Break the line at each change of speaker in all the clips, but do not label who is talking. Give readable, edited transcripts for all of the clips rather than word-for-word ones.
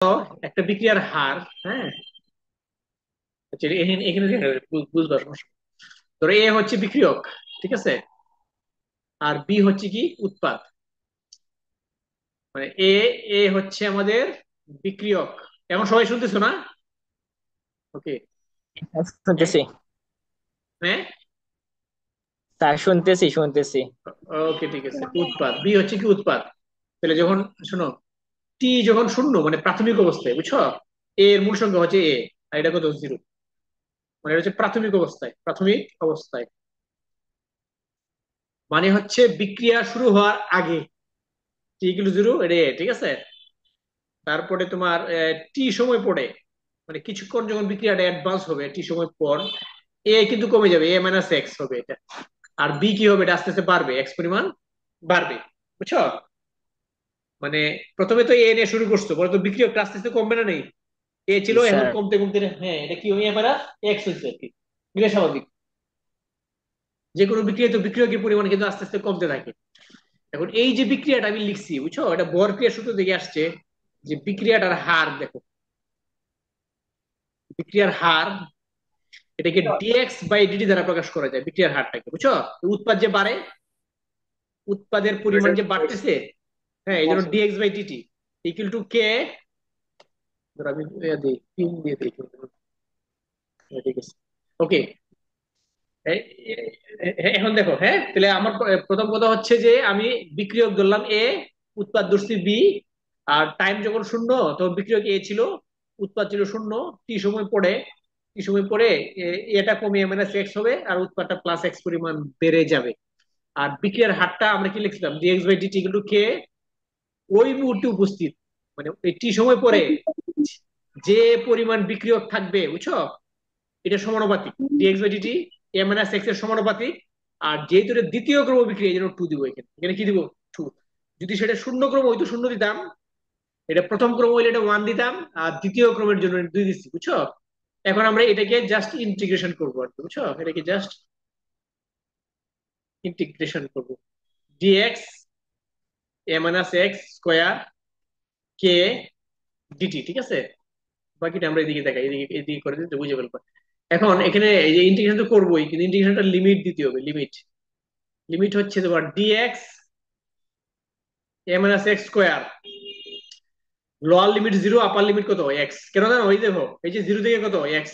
একটা বিক্রিয়ার হার। হ্যাঁ, হচ্ছে এখানে এখানে বুঝবার সমস্যা। ধরো এ হচ্ছে বিক্রিয়ক, ঠিক আছে, আর বি হচ্ছে কি উৎপাদ। মানে এ এ হচ্ছে আমাদের বিক্রিয়ক। এখন সবাই শুনতেছো না? ওকে।
শুনতেছি
হ্যাঁ,
স্যার, শুনতেছি শুনতেছি।
ওকে ঠিক আছে। উৎপাদ বি হচ্ছে কি উৎপাদ। তাহলে যখন, শোনো, টি যখন শূন্য মানে প্রাথমিক অবস্থায়, বুঝছো, এ এর মূল সংখ্যা হচ্ছে এ, আর এটা কত জিরো, মানে এটা হচ্ছে প্রাথমিক অবস্থায়, প্রাথমিক অবস্থায় মানে হচ্ছে বিক্রিয়া শুরু হওয়ার আগে। টি ইকুয়াল জিরো এটা এ, ঠিক আছে। তারপরে তোমার টি সময় পরে, মানে কিছুক্ষণ যখন বিক্রিয়াটা অ্যাডভান্স হবে টি সময় পর, এ কিন্তু কমে যাবে, এ মাইনাস এক্স হবে এটা। আর বি কি হবে, এটা আস্তে আস্তে বাড়বে, এক্স পরিমাণ বাড়বে, বুঝছো। মানে প্রথমে তো এ নিয়ে শুরু করছো, পরে তো বিক্রিয়কটা আস্তে আস্তে কমবে না নেই, এ
জি
ছিল এখন
স্যার।
কমতে কমতে, হ্যাঁ এটা কি হয়ে পারা এক্স হচ্ছে আর কি। এটা স্বাভাবিক, যে কোনো বিক্রিয়া তো বিক্রিয়কের পরিমাণ কিন্তু আস্তে আস্তে কমতে থাকে। এখন এই যে বিক্রিয়াটা আমি লিখছি, বুঝছো, এটা বর ক্রিয়া সূত্র থেকে আসছে, যে বিক্রিয়াটার হার দেখো, বিক্রিয়ার হার এটাকে ডিএক্স বাই ডিটি দ্বারা প্রকাশ করা যায়, বিক্রিয়ার হারটাকে, বুঝছো। তো উৎপাদ যে বাড়ে, উৎপাদের পরিমাণ যে বাড়তেছে, হ্যাঁ, এই জন্য DX by DT equal to K. ধরো আমি দিই পিন দিয়ে দিই, ঠিক আছে, ওকে। এখন দেখো, হ্যাঁ, তাহলে আমার প্রথম কথা হচ্ছে যে আমি বিক্রিয়ক ধরলাম এ, উৎপাদ ধরছি বি, আর টাইম যখন শূন্য তখন বিক্রিয়ক এ ছিল, উৎপাদ ছিল শূন্য। টি সময় পরে, টি সময় পরে এটা কমিয়ে মাইনাস এক্স হবে, আর উৎপাদটা প্লাস এক্স পরিমাণ বেড়ে যাবে। আর বিক্রিয়ার হারটা আমরা কি লিখছিলাম, ডিএক্স বাই ডিটি কিন্তু কে ওই মুহূর্তে উপস্থিত, মানে এই টি সময় পরে যে পরিমাণ বিক্রিয়ক থাকবে, বুঝছো, এটা সমানুপাতিক, dx by dt a minus x এর সমানুপাতিক। আর যেহেতু এটা দ্বিতীয় ক্রম বিক্রিয়া, এই জন্য টু দিব, এখানে এখানে কি দিব, টু। যদি সেটা শূন্য ক্রম হইতো শূন্য দিতাম, এটা প্রথম ক্রম হইলে এটা ওয়ান দিতাম, আর দ্বিতীয় ক্রমের জন্য দুই দিচ্ছি, বুঝছো। এখন আমরা এটাকে জাস্ট ইন্টিগ্রেশন করবো আর কি, বুঝছো, এটাকে জাস্ট ইন্টিগ্রেশন করবো। Dx e minus X square কে ডিটি, ঠিক আছে। বাকিটা আমরা এদিকে দেখাই, এদিকে এদিকে করে দিতে বুঝে ফেলবো। এখন এখানে এই যে ইন্টিগ্রেশন তো করবোই, কিন্তু ইন্টিগ্রেশনটা লিমিট দিতে হবে, লিমিট। লিমিট হচ্ছে তোমার DX e minus X square, lower limit zero, upper limit কত এক্স, কেন জানো, ওই দেখো এই যে জিরো থেকে কত এক্স,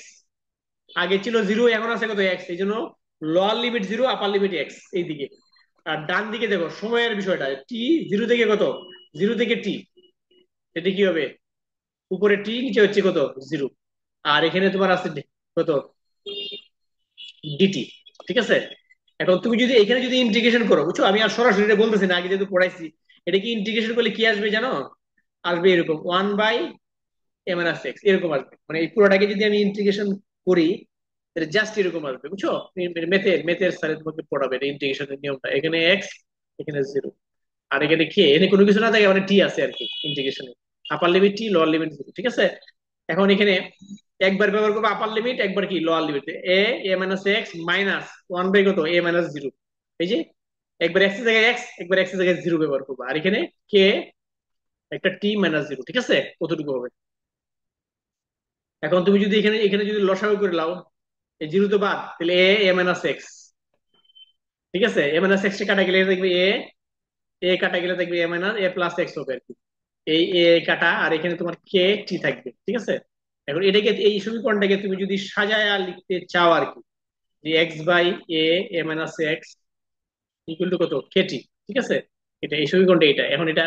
আগে ছিল জিরো এখন আছে কত এক্স, এই জন্য lower limit zero, upper limit x এইদিকে। আর ডান দিকে দেখো সময়ের বিষয়টা, টি জিরো থেকে কত, জিরো থেকে টি, এটা কি হবে, উপরে টি নিচে হচ্ছে কত জিরো। আর এখানে তোমার আছে কত ডিটি, ঠিক আছে। এখন তুমি যদি এখানে যদি ইন্টিগ্রেশন করো, বুঝছো, আমি আর সরাসরি এটা বলতেছি না, আগে যেহেতু পড়াইছি, এটা কি ইন্টিগ্রেশন করলে কি আসবে জানো, আসবে এরকম one by a minus x, এরকম আসবে। মানে এই পুরোটাকে যদি আমি ইন্টিগ্রেশন করি, তাহলে জাস্ট এরকম আসবে, বুঝছো। মেথের মেথের স্যারের মধ্যে পড়াবে এটা ইন্টিগ্রেশনের নিয়মটা, এখানে এক্স, এখানে জিরো, আর এখানে কি এখানে কোনো কিছু না থাকে, মানে টি আছে আর কি ইন্টিগ্রেশনে, upper limit T, lower limit zero, ঠিক আছে। এখন এখানে একবার ব্যবহার করবো আপার লিমিট, একবার কি lower limit, a a minus x minus one by কত এ মাইনাস জিরো, এই যে একবার এক্স এর জায়গায় এক্স, একবার এক্স এর জায়গায় জিরো ব্যবহার করবো, আর এখানে কে একটা টি মাইনাস জিরো, ঠিক আছে, কতটুকু হবে। এখন তুমি যদি এখানে এখানে যদি লসাগু করে লাও, এই জিরো তো বাদ, তাহলে এ এ মাইনাস এক্স, ঠিক আছে, এ মাইনাস এক্স কাটা গেলে দেখবে এ, এ কাটা গেলে দেখবে এ মাইনাস এ প্লাস এক্স হবে আর কি। এই এ কাটা, আর এখানে তোমার কে টি থাকবে, ঠিক আছে। এখন এটাকে এই সমীকরণটাকে তুমি যদি সাজায়া লিখতে চাও আর কি, যে x by a a minus x equal to কত কে টি, ঠিক আছে। এটা এই সমীকরণটা এটা, এখন এটা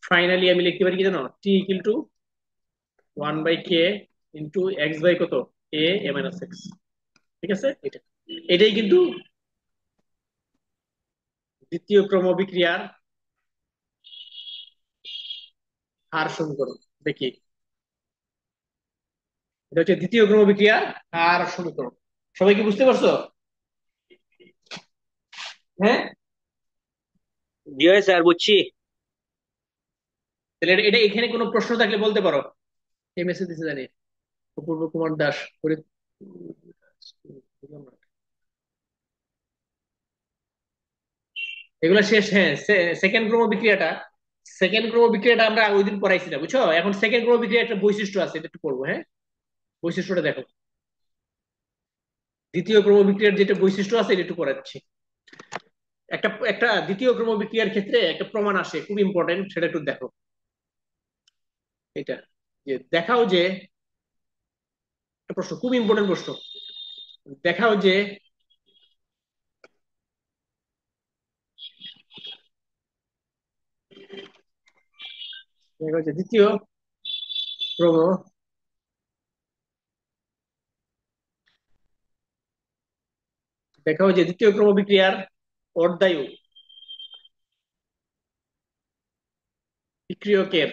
ফাইনালি আমি লিখতে পারি কি জানো, T equal to one by K into X by কত এ এ মাইনাস এক্স, ঠিক আছে। এটা এটাই কিন্তু দ্বিতীয় ক্রম বিক্রিয়ার হার সমীকরণ। দেখি, এটা হচ্ছে দ্বিতীয় ক্রম বিক্রিয়ার হার সমীকরণ। সবাই কি বুঝতে পারছো? হ্যাঁ,
জি ভাই স্যার, বুঝছি।
তাহলে এটা এখানে কোনো প্রশ্ন থাকলে বলতে পারো। কে মেসেজ দিতে জানি, অপূর্ব কুমার দাস করে, এগুলা শেষ, হ্যাঁ। সেকেন্ড ক্রম বিক্রিয়াটা সেকেন্ড ক্রম বিক্রিয়াটা আমরা ওই দিন পড়াইছি না, বুঝছো? এখন সেকেন্ড ক্রম বিক্রিয়ার একটা বৈশিষ্ট্য আছে, এটা একটু পড়বো, হ্যাঁ? বৈশিষ্ট্যটা দেখো। দ্বিতীয় ক্রম বিক্রিয়ার যেটা বৈশিষ্ট্য আছে এটা একটু পড়াচ্ছি। একটা একটা দ্বিতীয় ক্রম বিক্রিয়ার ক্ষেত্রে একটা প্রমাণ আসে, খুব ইম্পর্টেন্ট, সেটা একটু দেখো। এটা যে দেখাও যে, একটা প্রশ্ন, খুব ইম্পর্টেন্ট প্রশ্ন। দেখাও যে, দেখাও যে দ্বিতীয় ক্রম দেখাও যে দ্বিতীয় ক্রম বিক্রিয়ার অর্ধায়ু বিক্রিয়কের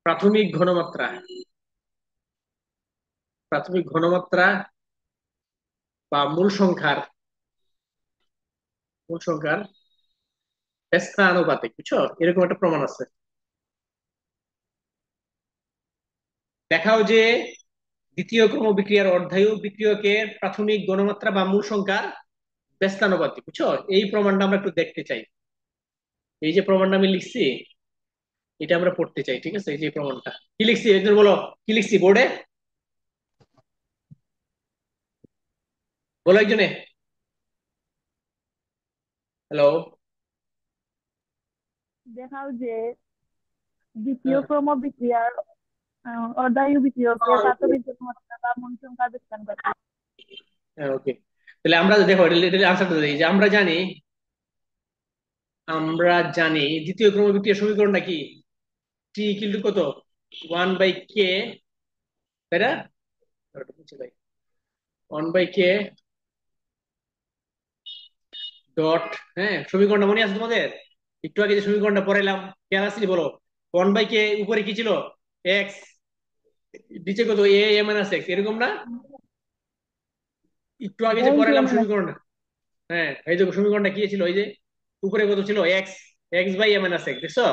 প্রাথমিক ঘনমাত্রা, প্রাথমিক ঘনমাত্রা বা মূল সংখ্যার ব্যস্তা আনুপাতিক, বুঝছো? এরকম একটা প্রমাণ আছে। দেখাও যে দ্বিতীয় ক্রম বিক্রিয়ার অর্ধায়ু বিক্রিয়কের প্রাথমিক ঘনমাত্রা বা মূল সংখ্যার ব্যস্তানুপাতিক, বুঝছো? এই প্রমাণটা আমরা একটু দেখতে চাই। এই যে প্রমাণটা আমি লিখছি, এটা আমরা পড়তে চাই, ঠিক আছে? এই যে প্রমাণটা কি লিখছি একজন বলো, কি লিখছি বোর্ডে? বলো একজনে। হ্যালো।
দেখাও যে দ্বিতীয় ক্রম বিক্রিয়ার অর্ধায়ু বিক্রিয়কের প্রাথমিক ঘনমাত্রা বা মোল সংখ্যা বের করে।
হ্যাঁ, ওকে। তাহলে আমরা দেখো, এটা আনসারটা দিই যে আমরা জানি দ্বিতীয় ক্রম বিক্রিয়ার সমীকরণটা কি? টি ইকুয়াল টু কত? 1/k, তাই না? 1/k ডট, হ্যাঁ, সমীকরণটা মনে আছে তোমাদের? একটু আগে যে সমীকরণটা পড়াইলাম, খেয়াল আসলি বলো? 1/k উপরে কি ছিল? এক্স, নিচে কত? এ মাইনাস এক্স, এরকম না? একটু আগে যে
এই যে
পড়াইলাম
মানে
সমীকরণটা, হ্যাঁ, এই যে সমীকরণটা কি ছিল? এই যে উপরে কত ছিল? X, x by a minus x, দেখছো?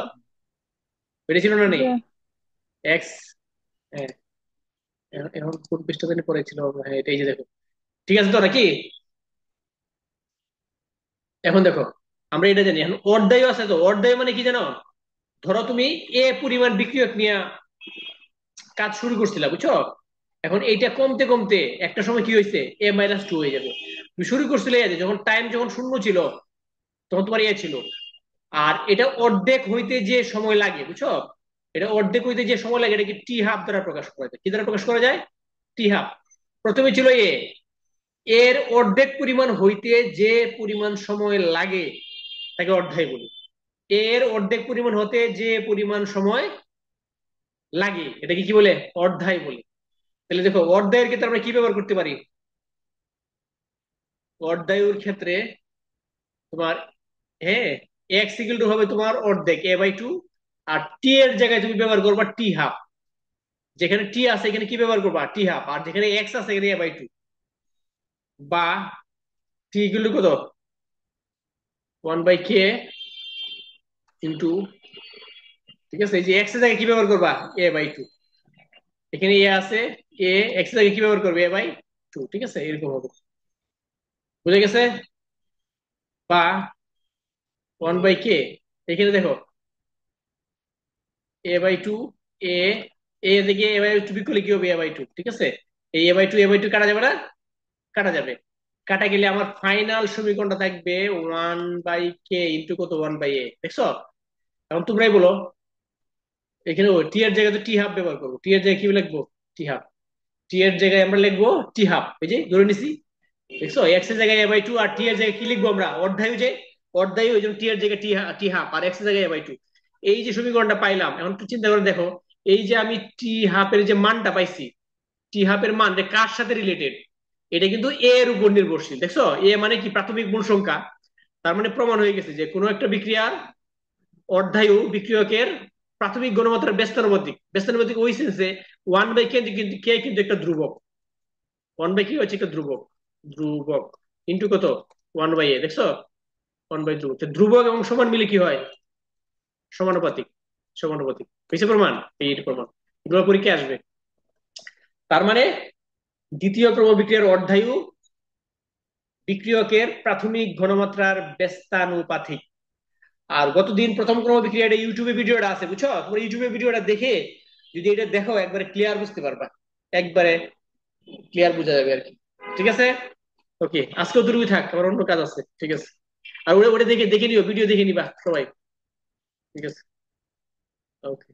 এটা ছিল না নেই?
যে
এক্স, হ্যাঁ। এখন কোন পৃষ্ঠা জানি পড়েছিল? হ্যাঁ, এটা এই যে দেখো। ঠিক আছে তো নাকি? এখন দেখো, আমরা এটা জানি। এখন অর্ধায়ু আছে, তো অর্ধায়ু মানে কি জানো? ধরো তুমি এ পরিমাণ বিক্রিয়ক নিয়ে কাজ শুরু করছিলা, বুঝছো? এখন এইটা কমতে কমতে একটা সময় কি হয়েছে? a-2 হয়ে যাবে। তুমি শুরু করছিলে এই যে, যখন টাইম যখন শূন্য ছিল তখন তোমার এ ছিল। আর এটা অর্ধেক হইতে যে সময় লাগে, বুঝছো? এটা অর্ধেক হইতে যে সময় লাগে, এটা কি টি হাফ দ্বারা প্রকাশ করা যায়। কি দ্বারা প্রকাশ করা যায়? টি হাফ। প্রথমে ছিল এ, এর অর্ধেক পরিমাণ হইতে যে পরিমাণ সময় লাগে তাকে অর্ধায় বলি। এর অর্ধেক পরিমাণ হতে যে পরিমাণ সময় লাগে এটাকে কি বলে? অর্ধায় বলি। তাহলে দেখো, অর্ধায়ের ক্ষেত্রে আমরা কি ব্যবহার করতে পারি? অর্ধায়ুর ক্ষেত্রে তোমার, হ্যাঁ, এক্স ইকুয়াল টু হবে তোমার অর্ধেক a/2, আর টি এর জায়গায় তুমি ব্যবহার করবা টি হাফ। যেখানে টি আছে এখানে কি ব্যবহার করবা? টি হাফ। আর যেখানে এক্স আছে এখানে a/2, বা টি ইকুয়াল টু কত? 1/k ইন্টু, ঠিক আছে, এই যে এক্স এর জায়গায় কি ব্যবহার করবা? a/2। এখানে এ আছে, এ, এক্স এর জায়গায় কি ব্যবহার করবে? a/2, ঠিক আছে, এরকম হবে। বুঝে গেছে? বা 1/k, এখানে দেখো a/2, এ, এ থেকে a/2 বিক করলে কি হবে? a/2, ঠিক আছে। এই a/2 কাটা যাবে না? কাটা যাবে। কাটা গেলে আমার ফাইনাল সমীকরণটা থাকবে 1/k ইন্টু কত? 1/a, দেখছো? এখন তোমরাই বলো, এখানে টি এর জায়গায় তো টি হাফ ব্যবহার করবো। টি এর জায়গায় কি লিখবো? টি হাফ। টি এর জায়গায় আমরা লিখবো টি হাফ, এই যে ধরে নিছি। দেখছো, এক্স এর জায়গায় a/2, আর টি এর জায়গায় কি লিখবো আমরা? অর্ধায়ু, যে অর্ধায়ু, এই জন্য টি এর জায়গায় টি হাফ, আর এক্স এর জায়গায় a/2। এই যে সমীকরণটা পাইলাম, এখন একটু চিন্তা করে দেখো, এই যে আমি টি হাফের যে মানটা পাইছি, টি হাফের মান এটা কার সাথে রিলেটেড? এটা কিন্তু এ এর উপর নির্ভরশীল, দেখছো? এ মানে কি? প্রাথমিক মূল সংখ্যা। তার মানে প্রমাণ হয়ে গেছে যে কোনো একটা বিক্রিয়ার অর্ধায়ু বিক্রিয়কের প্রাথমিক ঘনমাত্রার ব্যস্তানুপাতিক। ব্যস্তানুপাতিক ওই সেন্সে 1/k কিন্তু কে কিন্তু একটা ধ্রুবক। 1/k হচ্ছে একটা ধ্রুবক। ধ্রুবক ইন্টু কত? 1/a, দেখছো? 1/ধ্রুবক, ধ্রুবক এবং সমান মিলে কি হয়? সমানুপাতিক। সমানুপাতিক হয়েছে প্রমাণ। এই প্রমাণ, এগুলো পরীক্ষায় আসবে। তার মানে দ্বিতীয় ক্রম বিক্রিয়ার অর্ধায়ু বিক্রিয়কের প্রাথমিক ঘনমাত্রার ব্যস্তানুপাতিক। আর গতদিন প্রথম ক্রম বিক্রিয়া এটা ইউটিউবে ভিডিওটা আছে, বুঝছো? তোমার ইউটিউবে ভিডিওটা দেখে যদি এটা দেখো একবারে ক্লিয়ার বুঝতে পারবা, একবারে ক্লিয়ার বোঝা যাবে আর কি। ঠিক আছে, ওকে, আজকে অতটুকুই থাক, আমার অন্য কাজ আছে। ঠিক আছে, আর ওটা ওটা দেখে দেখে নিও, ভিডিও দেখে নিবা সবাই। ঠিক আছে, ওকে।